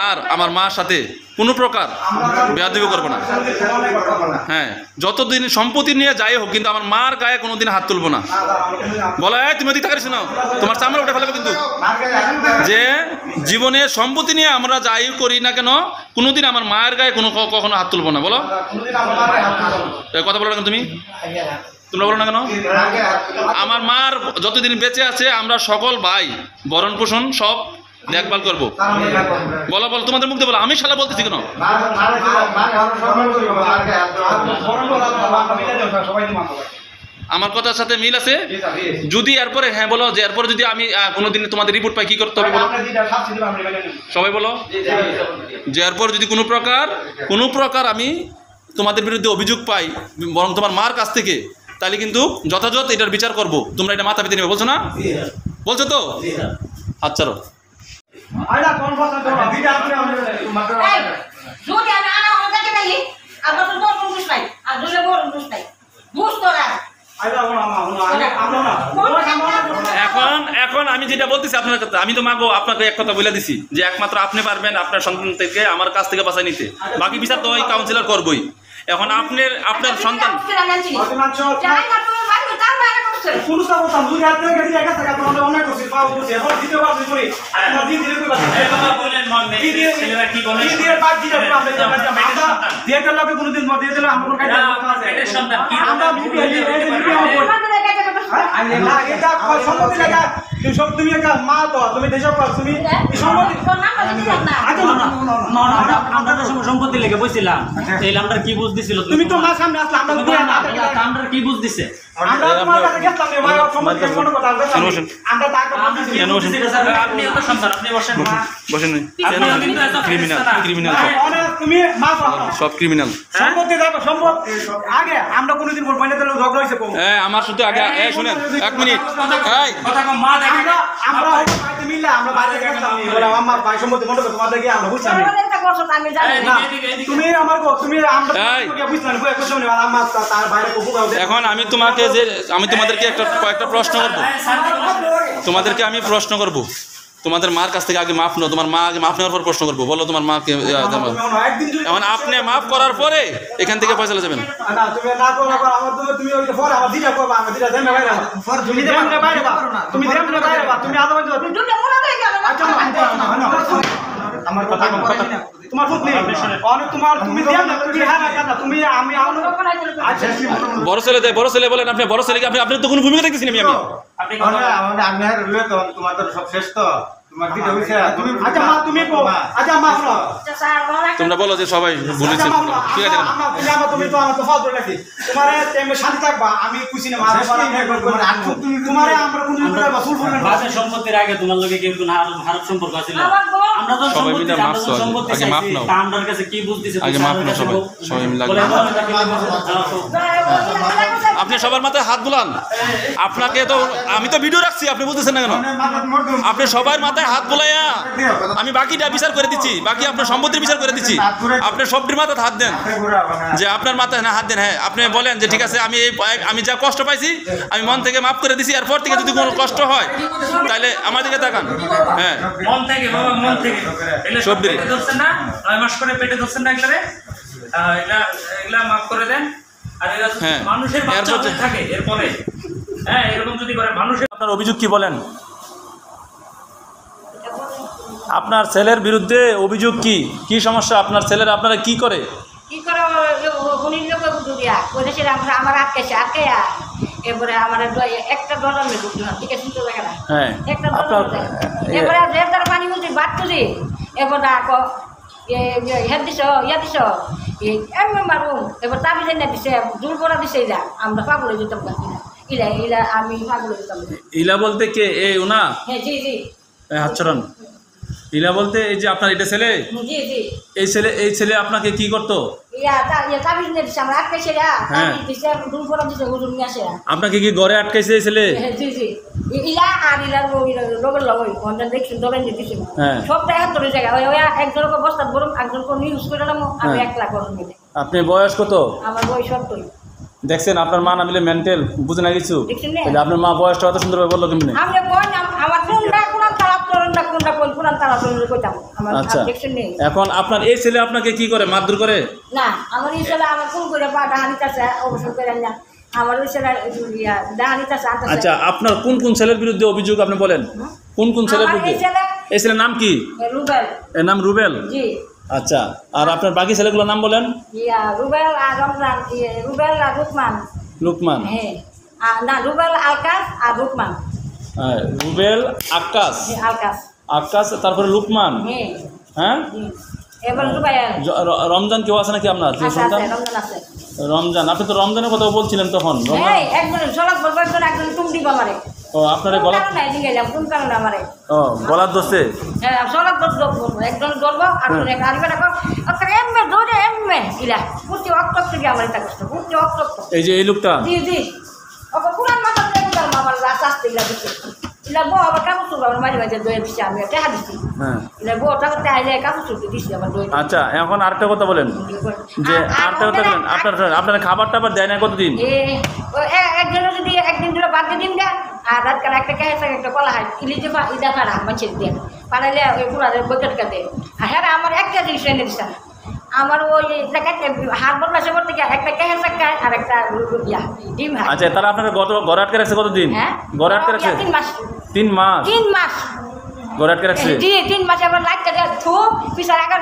আর আমার মার সাথে কোনো প্রকার বেয়াদবি করবো না। হ্যাঁ, যতদিন সম্পত্তি নিয়ে যাই হোক, কিন্তু আমার মার গায়ে কোনোদিন হাত তুলবো না। বলো তুমি ওদিকে তাকাইছো না, তোমার চামড়া উঠে ফেলবে কিন্তু। যে জীবনে সম্পত্তি নিয়ে আমরা যাই করি না কেন, কোনোদিন আমার মায়ের গায়ে কখনো হাত তুলবো না। বলো, কথা বলো না তুমি, তোমরা বলো না কেন? আমার মার যতদিন বেঁচে আছে আমরা সকল ভাই ভরণ পোষণ সব দেখভাল করবো। বলো বলো, তোমাদের মুখ দিয়ে বলো, আমি শালা বলতেছি কেন? আমার কথার সাথে মিল আছে? যদি এরপরে হ্যাঁ বলো, যে এরপরে যদি আমি কোনোদিন তোমাদের রিপোর্ট পাই, কি করতে হবে বলো? সবাই বলো, যে এরপর যদি কোনো প্রকার আমি তোমাদের বিরুদ্ধে অভিযোগ পাই, বরং তোমার মার কাছ থেকে, তাহলে কিন্তু যথাযথ এটার বিচার করব। তোমরা এটা মাথা পেতে নেবে, বলছো না? বলছো তো? আচ্ছা, এখন আমি যেটা বলতেছি আপনার কথা, আমি তো মাগো আপনাকে এক কথা বলে দিছি যে একমাত্র আপনি পারবেন আপনার সন্তান থেকে আমার কাছ থেকে বাঁচাই নিতে, বাকি বিচার তো ওই কাউন্সিলর করবই। এখন আপনার সন্তান তুমি একটা মা, তো তুমি সম্পত্তি লেগে বসছিলাম, আমরা কি বুঝ দিছিল? তুমি তো মা সামনে আসলে আমরা কি বুঝ দিছে? আমার শুধু আগে শুনেন, এক মিনিট, এখন আমি তোমাদেরকে কয়েকটা প্রশ্ন করবো। তোমাদেরকে আমি প্রশ্ন করবো, তোমাদের মার কাছ থেকে আগে মাফ নাও, তোমার মা আগে মাফ নেওয়ার পর প্রশ্ন করবো। বলো তোমার মাকে, এখন আপনি মাফ করার পরে এখান থেকে ফয়সালা যাবেন। বড় ছেলে বলেন, আপনি বড় ছেলেকে আপনি তো কোনো ভূমিকা দেখতেছি আমি তোমরা বলো যে সবাই বলেছে, ঠিক আছে? সম্পত্তির আগে তোমার লোকে কেউ হারপ সম্পর্ক আছে, সবাই মিলে মাফ চাও, আগে মাফ নাও, আমার কাছে কি বুঝতেছে, আগে মাফ নাও, সবাই মিলে আপনি সবার মাথায় হাত বুলান। আপনাকে তো আমি তো ভিডিও রাখছি, আপনি বুঝতেছেন না কেন? আপনি সবার মাথায় হাত বুলাইয়া আমি বাকিটা বিচার করে দিচ্ছি, বাকি আপনার সম্পত্তির বিচার করে দিচ্ছি। আপনি সবটির মাথায় হাত দেন, যে আপনার মাথায় না হাত দেন। হ্যাঁ, আপনি বলেন যে ঠিক আছে, আমি যা কষ্ট পাইছি আমি মন থেকে মাফ করে দিছি, এরপর থেকে যদি কোনো কষ্ট হয় তাহলে আমার দিকে তাকান। হ্যাঁ, মন থেকে বাবা, মন থেকে। সব দিকে ধরছেন না, 9 মাস করে পেটে ধরছেন না, এগুলা মাফ করে দেন। আর মানুষের বাচ্চা থাকে এরপরে, হ্যাঁ, এরকম যদি করে মানুষের। আপনার অভিযোগ কি বলেন? আপনার ছেলের বিরুদ্ধে অভিযোগ কি সমস্যা? আপনার ছেলের আপনারা কি করে? আমার আটকে এরপরে আমার একটা ডলার নেই, ঠিক আছে? হ্যাঁ, একটা ডলার এরপরে যে পানি বলছি বাদ তুলি, এরপর মারুম, এবার তাবি না দিছে, দূর করা দিছে, যা আমরা পাগলে যেতাম না। ইলা আমি পাগলে যেতাম। ইলা বলতে কে? এই ওনা? হ্যাঁ, জি জি। আচরণ ইলা বলতে এই যে আপনার এটা ছেলে? জি জি। এই ছেলে আপনাকে কি করতো? আপনাকে কি ঘরে আটকাইছে এই ছেলে? আপনি বয়স কত? আমার বয়স 70। দেখছেন আপনার মা না মিলে মেন্টাল, বুঝে না কিছু? আপনার মা বয়সটা অত সুন্দরভাবে বললো কেমনি? কোন তারা চলে কইতাম আমার আচ্ছা দেখছেন নেই এখন আপনার এই ছেলে আপনাকে কি করে মারধর করে না আমার এই ছেলে আমার কোন করে পা ডাহানিতাছে অবসর করে না আমার ওই ছেলে ডাহানিতাছে আচ্ছা আপনার কোন কোন ছেলের বিরুদ্ধে অভিযোগ আপনি বলেন কোন কোন ছেলের বিরুদ্ধে এই ছেলের নাম কি রুবেল এর নাম রুবেল জি আচ্ছা আর আপনার বাকি ছেলেগুলোর নাম বলেন রুবেল আর রমজান রুবেল আর রুকমান লুকমান হ্যাঁ না রুবেল আলকাস আর রুকমান হ্যাঁ রুবেল আকাশ আলকাস আকাশ তারপরে লুকমান হ্যাঁ হ্যাঁ এবার রুবেল রমজান কেউ আছে নাকি আপনার যে সন্তান রমজান আছে রমজান আপনি তো রমজানের কথা বলছিলেন তখন এই একজন সলাপ বলবো একজন তুমি দিবা আমারে ও আপনার গলা নাই দিয়ে গেলাম কোন কারণে আমারে ও গলার দোষে হ্যাঁ সলাপ বলবো একজন ধরবো আর এক আরবে রাখো আচ্ছা এমবে ধরে এমবে ইলা পুতি অক্টক থেকে আমার এটা কষ্ট পুতি অক্টক এই যে এই লোকটা জি জি ওকে পুরান মাথা থেকে তার মামার রাস আসতে ইলা দিচ্ছে ইলা বউ আবার কাপড় চুল আমার মাঝে মাঝে দয়ে দিচ্ছে আমি টেহা দিচ্ছি হ্যাঁ ইলা বউ টাকাতে আইলে কাপড় চুল দিচ্ছি আমার দয়ে আচ্ছা এখন আরেকটা কথা বলেন যে আরেকটা কথা বলেন আপনার খাবার টাবার দেয় না কতদিন একজনের যদি একদিন ধরে বাদ দিন গা আর রাতকাল একটা কাহে থাকে একটা কলা হয় ইলিজে ইদা পাড়া মাছের দিয়ে পাড়াইলে ওই পুরা বৈকেট কাটে আর হ্যাঁ আমার একটা জিনিস এনে দিচ্ছে না আমার ওই হাত বদলাছে করতে গিয়ে একটা কাহে চাক্কা আর একটা ডিম হয় আচ্ছা তারা আপনাকে ঘরে আটকে রাখছে কতদিন হ্যাঁ ঘরে আটকে রাখছে 3 মাস 3 মাস 3 মাস ঘরে আটকে রাখছে জি 3 মাস আবার লাইটটা থু পিছার আগার